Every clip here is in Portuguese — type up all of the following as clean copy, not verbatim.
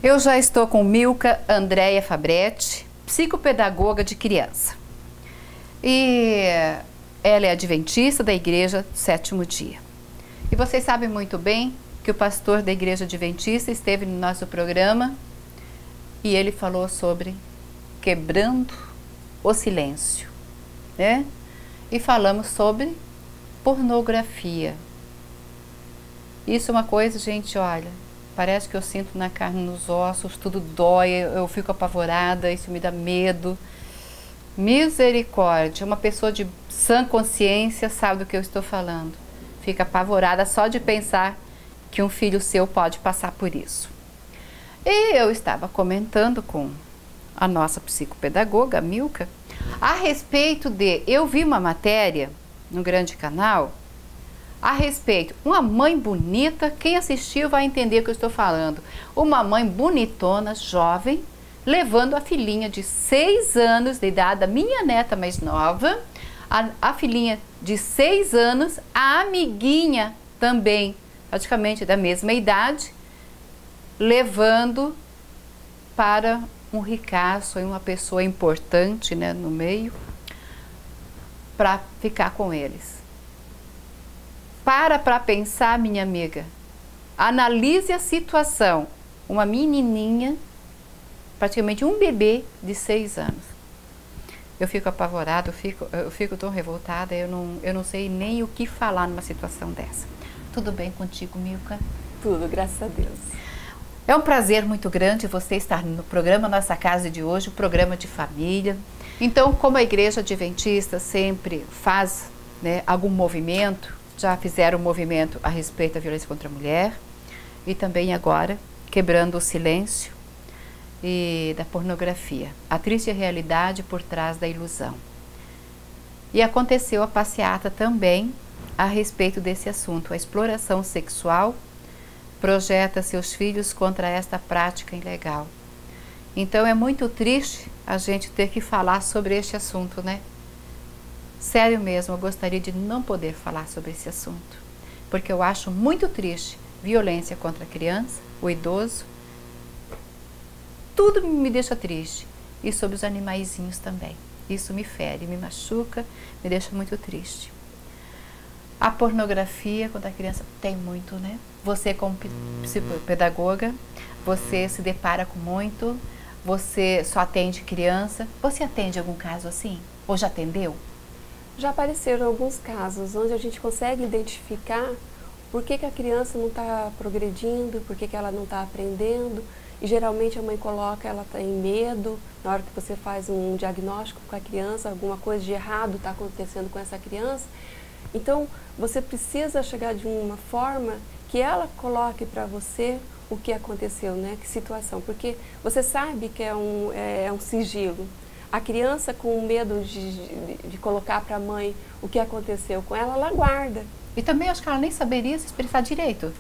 Eu já estou com Milka Andréia Fabretti, psicopedagoga de criança. E ela é adventista da Igreja do Sétimo Dia. E vocês sabem muito bem que o pastor da Igreja Adventista esteve no nosso programa e ele falou sobre quebrando o silêncio, né? E falamos sobre pornografia. Isso é uma coisa, gente, olha, parece que eu sinto na carne, nos ossos, tudo dói, eu fico apavorada, isso me dá medo. Misericórdia, uma pessoa de sã consciência sabe do que eu estou falando. Fica apavorada só de pensar que um filho seu pode passar por isso. E eu estava comentando com a nossa psicopedagoga, Milka, a respeito de... Eu vi uma matéria no grande canal a respeito, uma mãe bonita, quem assistiu vai entender o que eu estou falando. Uma mãe bonitona, jovem, levando a filhinha de 6 anos de idade, a minha neta mais nova, a filhinha de 6 anos, a amiguinha também, praticamente da mesma idade, levando para um ricaço e uma pessoa importante, né, no meio, para ficar com eles. Para pensar, minha amiga, analise a situação. Uma menininha, praticamente um bebê de 6 anos. Eu fico apavorada, eu fico tão revoltada, eu não sei nem o que falar numa situação dessa. Tudo bem contigo, Milka? Tudo, graças a Deus. É um prazer muito grande você estar no programa Nossa Casa de hoje, o programa de família. Então, como a Igreja Adventista sempre faz, né, algum movimento, já fizeram um movimento a respeito da violência contra a mulher e também agora quebrando o silêncio e da pornografia, a triste realidade por trás da ilusão. E aconteceu a passeata também a respeito desse assunto, a exploração sexual projeta seus filhos contra esta prática ilegal. Então é muito triste a gente ter que falar sobre este assunto, né? Sério mesmo, eu gostaria de não poder falar sobre esse assunto, porque eu acho muito triste violência contra a criança, o idoso, tudo me deixa triste, e sobre os animaizinhos também. Isso me fere, me machuca, me deixa muito triste. A pornografia, quando a criança tem muito, né? Você como psicopedagoga, você se depara com muito, você só atende criança. Você atende algum caso assim? Ou já atendeu? Já apareceram alguns casos onde a gente consegue identificar por que a criança não está progredindo, por que ela não está aprendendo. E geralmente a mãe coloca, ela tem medo, na hora que você faz um diagnóstico com a criança, alguma coisa de errado está acontecendo com essa criança. Então, você precisa chegar de uma forma que ela coloque para você o que aconteceu, né? Que situação, porque você sabe que é um sigilo. A criança com medo de colocar para a mãe o que aconteceu com ela, ela guarda. E também acho que ela nem saberia se expressar direito.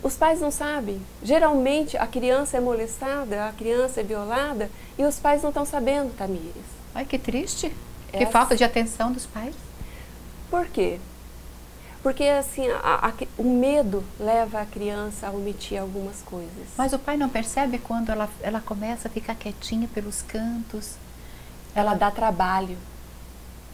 Os pais não sabem. Geralmente a criança é molestada, a criança é violada e os pais não estão sabendo, Tamires. Ai, que triste. Que falta de atenção dos pais. Por quê? Porque assim, o medo leva a criança a omitir algumas coisas. Mas o pai não percebe quando ela começa a ficar quietinha pelos cantos? Ela dá trabalho.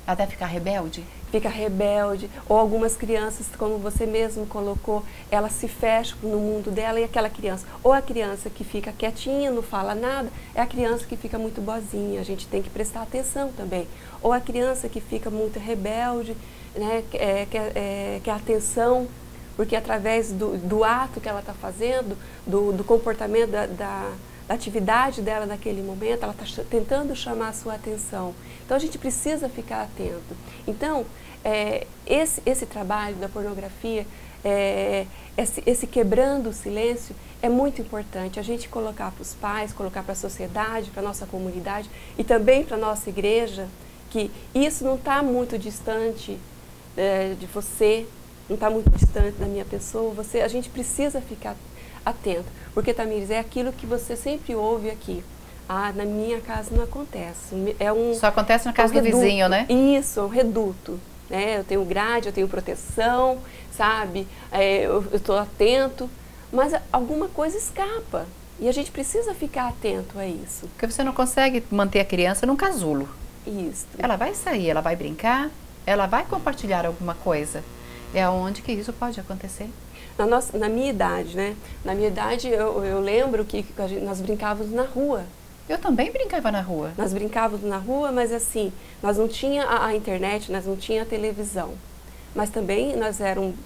Ela deve ficar rebelde? Fica rebelde. Ou algumas crianças, como você mesmo colocou, ela se fecha no mundo dela e aquela criança. Ou a criança que fica quietinha, não fala nada, é a criança que fica muito boazinha. A gente tem que prestar atenção também. Ou a criança que fica muito rebelde, né, quer atenção, porque através do ato que ela está fazendo, do comportamento, da atividade dela naquele momento, ela está tentando chamar a sua atenção. Então a gente precisa ficar atento. Então, esse trabalho da pornografia, esse quebrando o silêncio, é muito importante. A gente colocar para os pais, colocar para a sociedade, para a nossa comunidade e também para a nossa igreja, que isso não está muito distante de você, não está muito distante da minha pessoa. A gente precisa ficar atento, porque, Tamires, é aquilo que você sempre ouve aqui. Ah, na minha casa não acontece. Só acontece na casa do vizinho, né? Isso, é um reduto. Né? Eu tenho grade, eu tenho proteção, sabe? Eu estou atento, mas alguma coisa escapa. E a gente precisa ficar atento a isso. Porque você não consegue manter a criança num casulo. Isso. Ela vai sair, ela vai brincar, ela vai compartilhar alguma coisa. É onde que isso pode acontecer. Na minha idade, né? Na minha idade, eu lembro que nós brincávamos na rua. Eu também brincava na rua. Nós brincávamos na rua, mas assim, nós não tinha a internet, nós não tinha a televisão. Mas também nós éramos,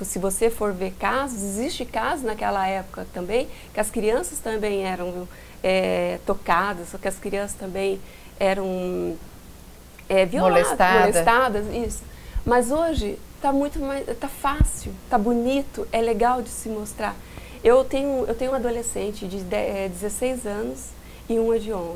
se você for ver casos, existe casos naquela época também, que as crianças também eram tocadas, que as crianças também eram molestadas, isso. Mas hoje está muito mais, está fácil, está bonito, é legal de se mostrar. Eu tenho um adolescente de 16 anos e uma de 11.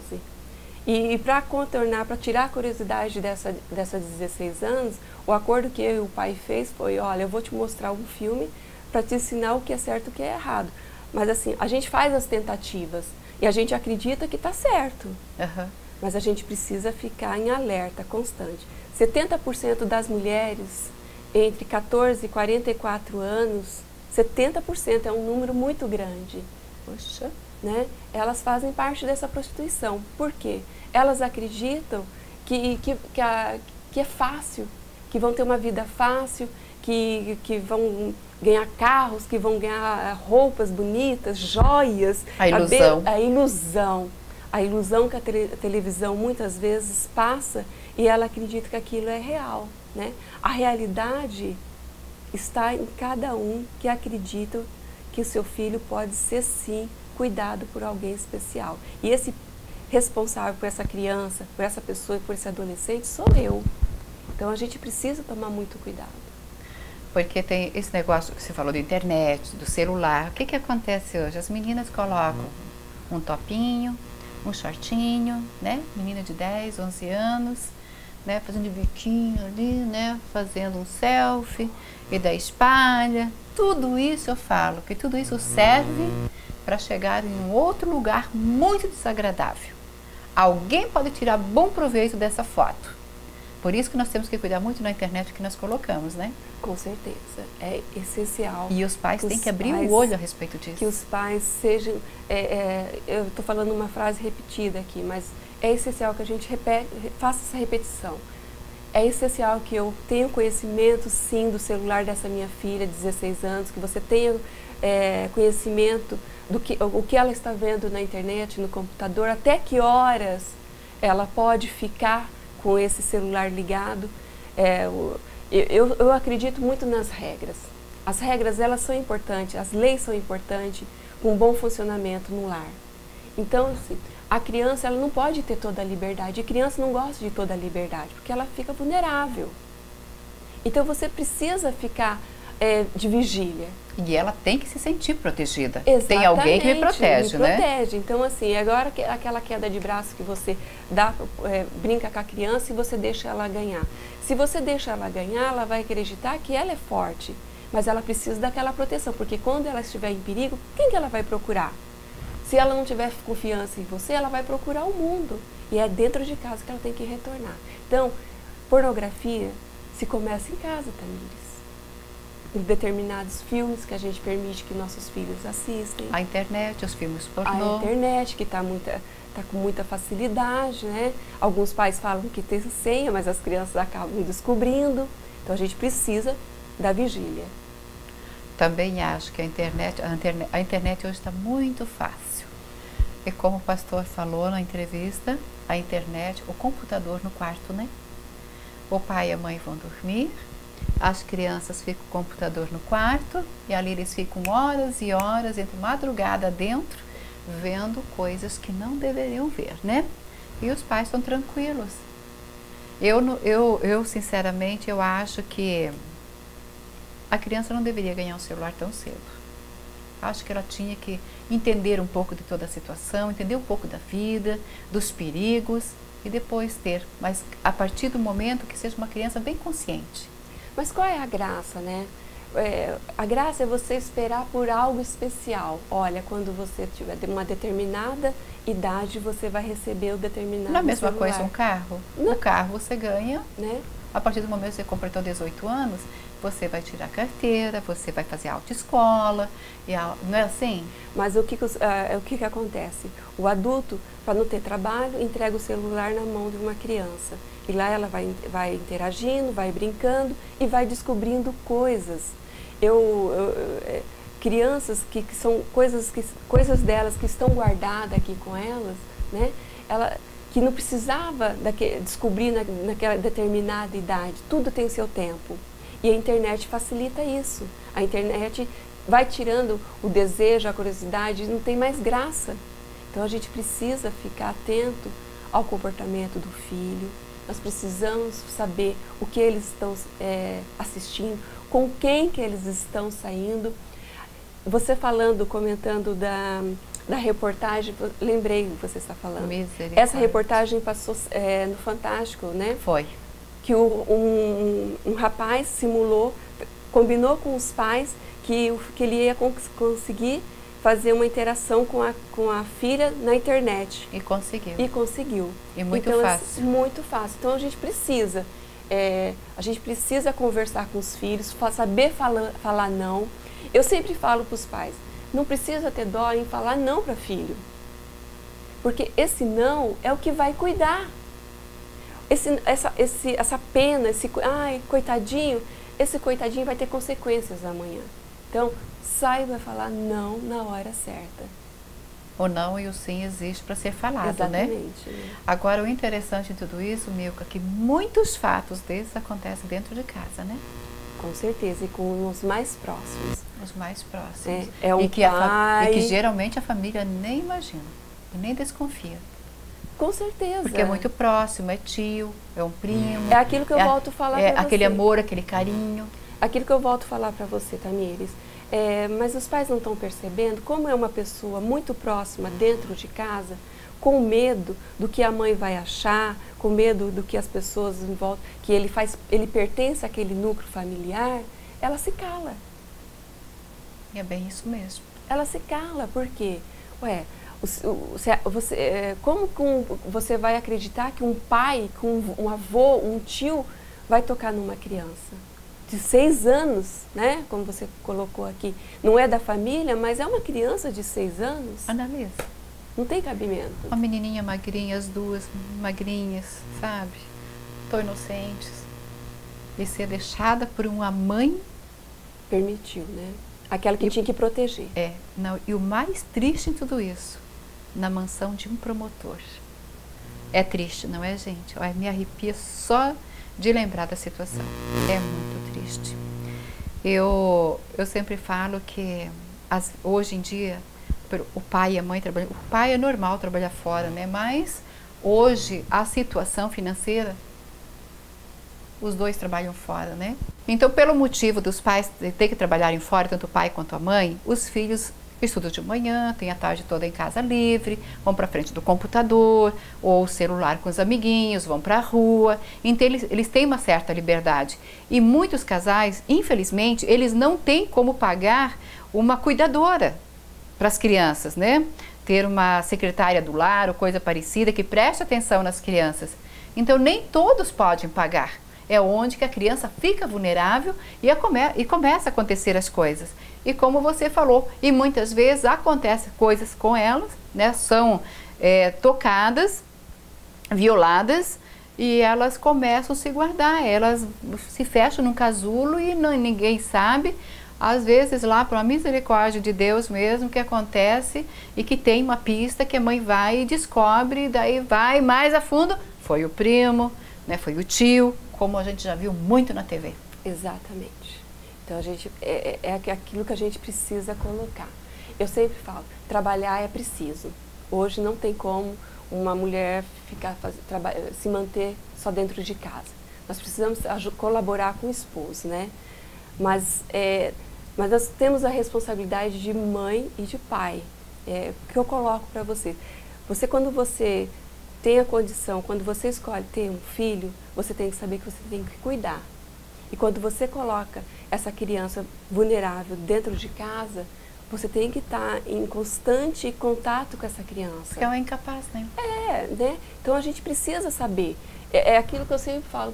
E para contornar, para tirar a curiosidade dessa 16 anos, o acordo que eu e o pai fez foi, olha, eu vou te mostrar um filme para te ensinar o que é certo e o que é errado. Mas assim, a gente faz as tentativas e a gente acredita que está certo. Uhum. Mas a gente precisa ficar em alerta constante. 70% das mulheres entre 14 e 44 anos, 70% é um número muito grande. Poxa. Né? Elas fazem parte dessa prostituição. Por quê? Elas acreditam que é fácil, que vão ter uma vida fácil, que vão ganhar carros, que vão ganhar roupas bonitas, joias. A ilusão. A ilusão que a televisão muitas vezes passa e ela acredita que aquilo é real. Né? A realidade está em cada um que acredita que o seu filho pode ser, sim, cuidado por alguém especial. E esse responsável por essa criança, por essa pessoa e por esse adolescente sou eu. Então a gente precisa tomar muito cuidado. Porque tem esse negócio que você falou da internet, do celular. O que acontece hoje? As meninas colocam um topinho, um shortinho, né? Menina de 10, 11 anos, né? Fazendo biquinho ali, né? Fazendo um selfie, e daí espalha. Tudo isso eu falo, que tudo isso serve para chegar em um outro lugar muito desagradável. Alguém pode tirar bom proveito dessa foto. Por isso que nós temos que cuidar muito na internet que nós colocamos, né? Com certeza, é essencial. E os pais têm que abrir o olho a respeito disso. Que os pais sejam, eu estou falando uma frase repetida aqui, mas é essencial que a gente faça essa repetição. É essencial que eu tenha conhecimento, sim, do celular dessa minha filha de 16 anos, que você tenha conhecimento do o que ela está vendo na internet, no computador, até que horas ela pode ficar com esse celular ligado. Eu acredito muito nas regras. As regras, elas são importantes, as leis são importantes para um bom funcionamento no lar. Então, assim, a criança ela não pode ter toda a liberdade. A criança não gosta de toda a liberdade, porque ela fica vulnerável. Então, você precisa ficar de vigília. E ela tem que se sentir protegida. Exatamente, tem alguém que me protege, né? Protege. Então, assim, agora aquela queda de braço que você dá, brinca com a criança e você deixa ela ganhar. Se você deixa ela ganhar, ela vai acreditar que ela é forte, mas ela precisa daquela proteção, porque quando ela estiver em perigo, quem que ela vai procurar? Se ela não tiver confiança em você, ela vai procurar o mundo. E é dentro de casa que ela tem que retornar. Então, pornografia se começa em casa, Tamires. Em determinados filmes que a gente permite que nossos filhos assistem. A internet, os filmes pornô. A internet, que está com muita facilidade, né? Alguns pais falam que tem senha, mas as crianças acabam descobrindo. Então, a gente precisa da vigília. Também acho que a internet hoje está muito fácil. E como o pastor falou na entrevista, a internet, o computador no quarto, né? O pai e a mãe vão dormir, as crianças ficam com o computador no quarto e ali eles ficam horas e horas, entre madrugada dentro, vendo coisas que não deveriam ver, né? E os pais estão tranquilos. Eu sinceramente, eu acho que a criança não deveria ganhar um celular tão cedo. Acho que ela tinha que entender um pouco de toda a situação, entender um pouco da vida, dos perigos e depois ter. Mas a partir do momento que seja uma criança bem consciente. Mas qual é a graça, né? A graça é você esperar por algo especial. Olha, quando você tiver uma determinada idade, você vai receber o determinado Não é a mesma celular. coisa um carro? Não. O carro você ganha, né? A partir do momento que você completou 18 anos, você vai tirar carteira, você vai fazer autoescola, não é assim? Mas o que acontece? O adulto, para não ter trabalho, entrega o celular na mão de uma criança. E lá ela vai interagindo, vai brincando e vai descobrindo coisas. Crianças que são coisas delas que estão guardadas aqui com elas, né? Que não precisava descobrir naquela determinada idade. Tudo tem seu tempo. E a internet facilita isso. A internet vai tirando o desejo, a curiosidade, não tem mais graça. Então a gente precisa ficar atento ao comportamento do filho. Nós precisamos saber o que eles estão assistindo, com quem que eles estão saindo. Você comentando da reportagem, lembrei do que você está falando. Essa reportagem passou no Fantástico, né? Foi. Que um rapaz simulou, combinou com os pais que ele ia conseguir fazer uma interação com a filha na internet. E conseguiu. E conseguiu. E muito então, fácil. Muito fácil. Então a gente precisa conversar com os filhos, saber falar não. Eu sempre falo para os pais, não precisa ter dó em falar não para filho. Porque esse não é o que vai cuidar. Essa pena, coitadinho, esse coitadinho vai ter consequências amanhã. Então, saiba falar não na hora certa. O não e o sim existe para ser falado, exatamente, né? Agora, o interessante de tudo isso, Milka, é que muitos fatos desses acontecem dentro de casa, né? Com certeza, e com os mais próximos. Os mais próximos. E que geralmente a família nem imagina, nem desconfia. Com certeza. Porque é muito próximo, é tio, é um primo. É aquilo que eu volto a falar para você. Aquele amor, aquele carinho. Aquilo que eu volto a falar para você, Tamires. Mas os pais não estão percebendo como é uma pessoa muito próxima dentro de casa, com medo do que a mãe vai achar, com medo do que as pessoas em volta, que ele pertence àquele núcleo familiar, ela se cala. É bem isso mesmo. Ela se cala, por quê? Como você vai acreditar que um pai, um avô, um tio vai tocar numa criança de 6 anos, né? Como você colocou aqui, não é da família, mas é uma criança de 6 anos. Analisa. Não tem cabimento. Uma menininha magrinha, as duas magrinhas, sabe? Tão inocentes. E ser deixada por uma mãe. Permitiu, né? Aquela que tinha que proteger. E o mais triste em tudo isso, na mansão de um promotor. É triste, não é, gente? Olha, me arrepia só de lembrar da situação. É muito triste. Eu sempre falo que hoje em dia o pai e a mãe trabalham. O pai é normal trabalhar fora, né? Mas hoje a situação financeira, os dois trabalham fora, né? Então, pelo motivo dos pais ter que trabalharem fora, tanto o pai quanto a mãe, os filhos estudam de manhã, têm a tarde toda em casa livre, vão para frente do computador ou celular com os amiguinhos, vão para a rua. Então, eles têm uma certa liberdade. E muitos casais, infelizmente, eles não têm como pagar uma cuidadora para as crianças, né? Ter uma secretária do lar ou coisa parecida que preste atenção nas crianças. Então, nem todos podem pagar. É onde que a criança fica vulnerável e começa a acontecer as coisas. E como você falou, e muitas vezes acontecem coisas com elas, né? São tocadas, violadas, e elas começam a se guardar. Elas se fecham num casulo e ninguém sabe. Às vezes lá, por uma misericórdia de Deus mesmo, que acontece e que tem uma pista que a mãe vai e descobre, daí vai mais a fundo, foi o primo, né, foi o tio, como a gente já viu muito na TV. Exatamente. Então, é aquilo que a gente precisa colocar. Eu sempre falo, trabalhar é preciso. Hoje não tem como uma mulher se manter só dentro de casa. Nós precisamos colaborar com o esposo, né? Mas nós temos a responsabilidade de mãe e de pai, que eu coloco para você. Quando você tem a condição, quando você escolhe ter um filho, você tem que saber que você tem que cuidar. E quando você coloca essa criança vulnerável dentro de casa, você tem que estar em constante contato com essa criança. Porque ela é incapaz, né? Né? Então a gente precisa saber. É aquilo que eu sempre falo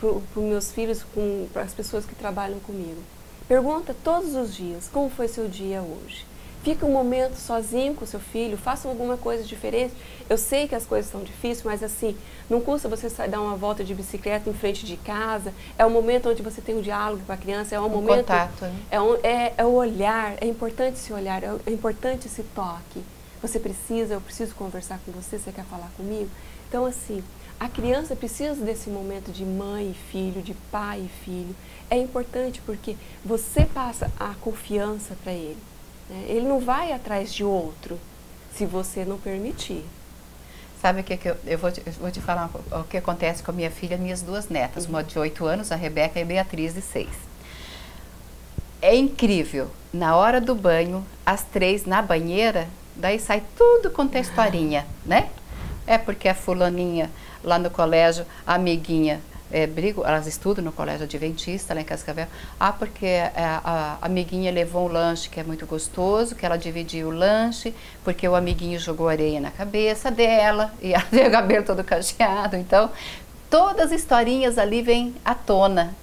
para os meus filhos, para as pessoas que trabalham comigo. Pergunta todos os dias, como foi seu dia hoje? Fica um momento sozinho com seu filho, faça alguma coisa diferente. Eu sei que as coisas estão difíceis, mas assim, não custa você dar uma volta de bicicleta em frente de casa. É um momento onde você tem um diálogo com a criança, é um momento... contato, né? É o olhar, é importante esse olhar, é importante esse toque. Eu preciso conversar com você, você quer falar comigo? Então assim, a criança precisa desse momento de mãe e filho, de pai e filho. É importante porque você passa a confiança para ele. Ele não vai atrás de outro, se você não permitir. Sabe o que eu vou te falar o que acontece com a minha filha e minhas duas netas, uma de 8 anos, a Rebeca, e a Beatriz, de 6. É incrível, na hora do banho, as 3 na banheira, daí sai tudo quanto é historinha, né? É porque a fulaninha lá no colégio, a amiguinha, elas estudam no colégio adventista, lá em Cascavel. Porque a amiguinha levou um lanche que é muito gostoso, que ela dividiu o lanche, porque o amiguinho jogou areia na cabeça dela, e ela tem o cabelo todo cacheado. Então, todas as historinhas ali vêm à tona.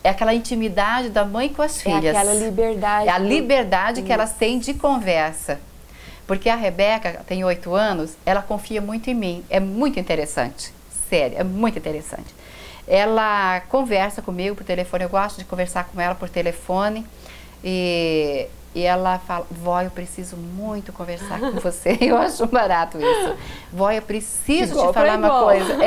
É aquela intimidade da mãe com as filhas. É aquela liberdade. É a liberdade que elas têm de conversa. Porque a Rebeca tem 8 anos, ela confia muito em mim. É muito interessante. Sério, é muito interessante. Ela conversa comigo por telefone, eu gosto de conversar com ela por telefone. E ela fala, vó, eu preciso muito conversar com você. Eu acho barato isso. Vó, eu preciso te falar uma coisa.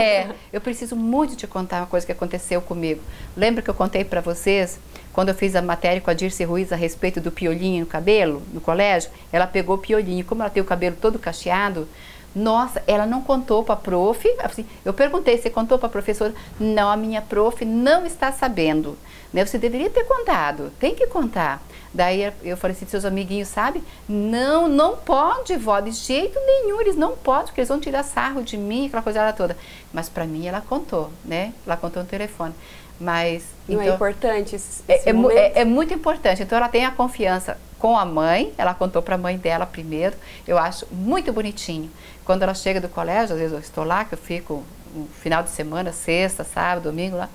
Eu preciso muito te contar uma coisa que aconteceu comigo. Lembra que eu contei para vocês, quando eu fiz a matéria com a Dirce Ruiz a respeito do piolinho no cabelo, no colégio? Ela pegou o piolinho, como ela tem o cabelo todo cacheado, nossa, ela não contou para a prof. Assim, eu perguntei, você contou para a professora? Não, a minha prof não está sabendo. Né? Você deveria ter contado, tem que contar. Daí eu falei assim, seus amiguinhos sabem? Não, não pode, vó, de jeito nenhum, eles não podem, porque eles vão tirar sarro de mim, aquela coisa toda. Mas para mim ela contou, né? Ela contou no telefone. Mas, não então, é importante esse é muito importante. Então ela tem a confiança com a mãe, ela contou para a mãe dela primeiro. Eu acho muito bonitinho. Quando ela chega do colégio, às vezes eu estou lá, que eu fico no final de semana, sexta, sábado, domingo lá.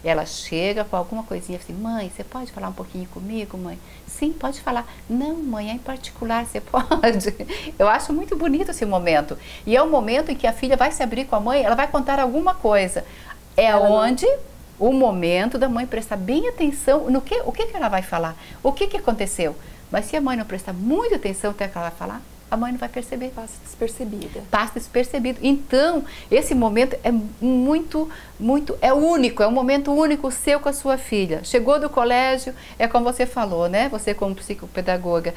Ela chega com alguma coisinha assim, mãe, você pode falar um pouquinho comigo, mãe? Sim, pode falar. Não, mãe, é em particular, você pode. Eu acho muito bonito esse momento. E é um momento em que a filha vai se abrir com a mãe, ela vai contar alguma coisa. O momento da mãe prestar bem atenção no o que ela vai falar, o que aconteceu. Mas se a mãe não prestar muita atenção até que ela vai falar, a mãe não vai perceber. Passa despercebida. Passa despercebido. Então, esse momento é é único, é um momento único seu com a sua filha. Chegou do colégio, é como você falou, né? Você como psicopedagoga.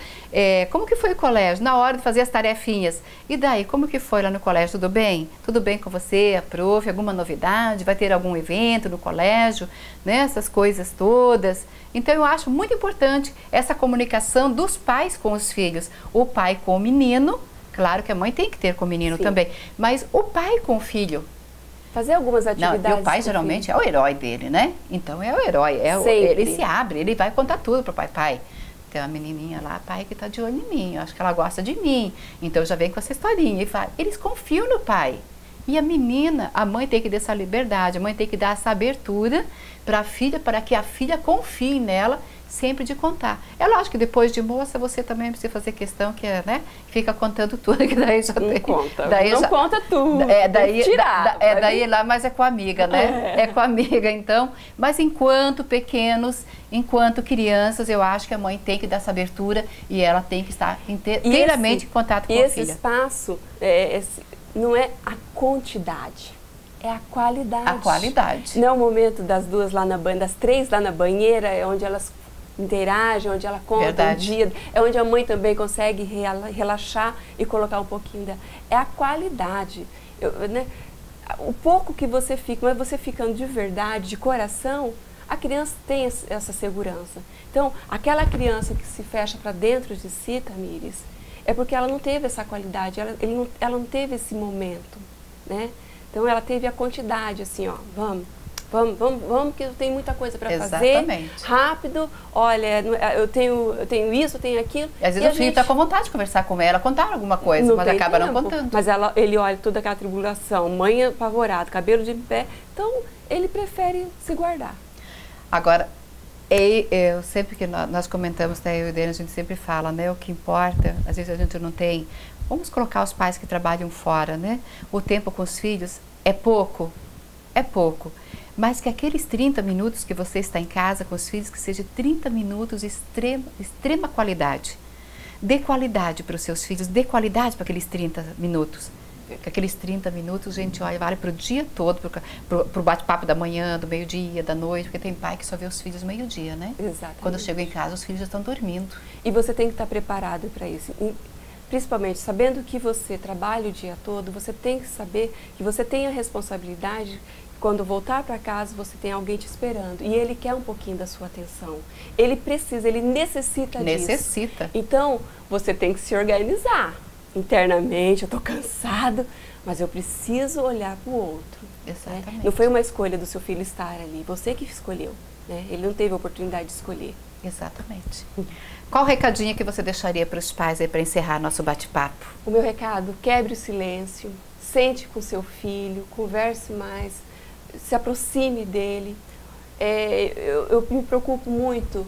Como que foi o colégio? Na hora de fazer as tarefinhas. E daí, como que foi lá no colégio? Tudo bem? Tudo bem com você, a prof? Alguma novidade? Vai ter algum evento no colégio? Né? Essas coisas todas. Então, eu acho muito importante essa comunicação dos pais com os filhos. O pai com o menino, claro que a mãe tem que ter com o menino também, mas o pai com o filho. Fazer algumas atividades. Não, e o pai geralmente é o herói dele, né? Então é o herói, ele se abre, ele vai contar tudo pro pai. Pai, tem uma menininha lá, pai, que tá de olho em mim, eu acho que ela gosta de mim. Então já vem com essa historinha e vai. Eles confiam no pai. E a menina, a mãe tem que dar essa liberdade, a mãe tem que dar essa abertura para a filha, para que a filha confie nela, sempre de contar. É lógico que depois de moça você também precisa fazer questão que né, fica contando tudo, que daí já não tem. Conta, daí não já, conta tudo. Daí lá, mas é com a amiga, né? É com a amiga, então. Mas enquanto pequenos, enquanto crianças, eu acho que a mãe tem que dar essa abertura e ela tem que estar inteiramente em contato com a filha. E esse espaço não é a quantidade, é a qualidade. A qualidade. Não é o momento das duas lá na banheira, das 3 lá na banheira, é onde elas interagem, onde ela conta o dia, é onde a mãe também consegue relaxar e colocar um pouquinho dela. É a qualidade. Né? O pouco que você fica, mas você ficando de verdade, de coração, a criança tem essa segurança. Então, aquela criança que se fecha para dentro de si, Tamires, é porque ela não teve essa qualidade, ela não teve esse momento, né? Então ela teve a quantidade, assim, ó, vamos, vamos que eu tenho muita coisa para fazer. Exatamente. Rápido, olha, eu tenho isso, eu tenho aquilo. E às vezes o filho está com vontade de conversar com ela, contar alguma coisa, mas acaba não contando. Mas ele olha toda aquela tribulação, mãe apavorada, cabelo de pé, então ele prefere se guardar. Agora, eu sempre que nós comentamos, né, eu e o Dani, a gente sempre fala, né, o que importa, às vezes a gente não tem, vamos colocar os pais que trabalham fora, né, o tempo com os filhos é pouco, mas que aqueles 30 minutos que você está em casa com os filhos, que seja 30 minutos de extrema qualidade. Dê qualidade para os seus filhos, dê qualidade para aqueles 30 minutos. Porque aqueles 30 minutos, gente, olha, vale para o dia todo, para o bate-papo da manhã, do meio-dia, da noite, porque tem pai que só vê os filhos meio-dia, né? Exatamente. Quando chegam em casa, os filhos já estão dormindo. E você tem que estar preparado para isso. Principalmente, sabendo que você trabalha o dia todo, você tem que saber que você tem a responsabilidade. Quando voltar para casa, você tem alguém te esperando e ele quer um pouquinho da sua atenção. Ele precisa, ele necessita disso. Necessita. Então, você tem que se organizar internamente. Eu estou cansado, mas eu preciso olhar para o outro. Exatamente. Né? Não foi uma escolha do seu filho estar ali, você que escolheu. Né? Ele não teve a oportunidade de escolher. Exatamente. Qual recadinho que você deixaria para os pais aí para encerrar nosso bate-papo? O meu recado, quebre o silêncio, sente com seu filho, converse mais, se aproxime dele. Eu me preocupo muito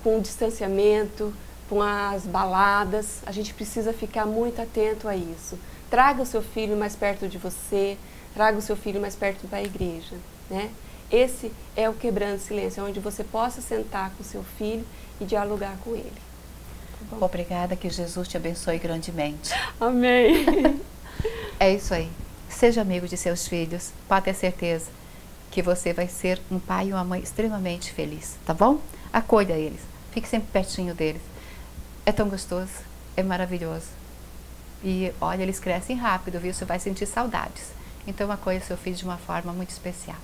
com o distanciamento, com as baladas. A gente precisa ficar muito atento a isso. Traga o seu filho mais perto de você, traga o seu filho mais perto da igreja, né? Esse é o quebrando o silêncio, onde você possa sentar com o seu filho e dialogar com ele. Tá bom? Obrigada, que Jesus te abençoe grandemente. Amém. É isso aí. Seja amigo de seus filhos, pode ter certeza que você vai ser um pai e uma mãe extremamente feliz, tá bom? Acolha eles, fique sempre pertinho deles. É tão gostoso, é maravilhoso. E olha, eles crescem rápido, viu? Você vai sentir saudades. Então acolha seu filho de uma forma muito especial.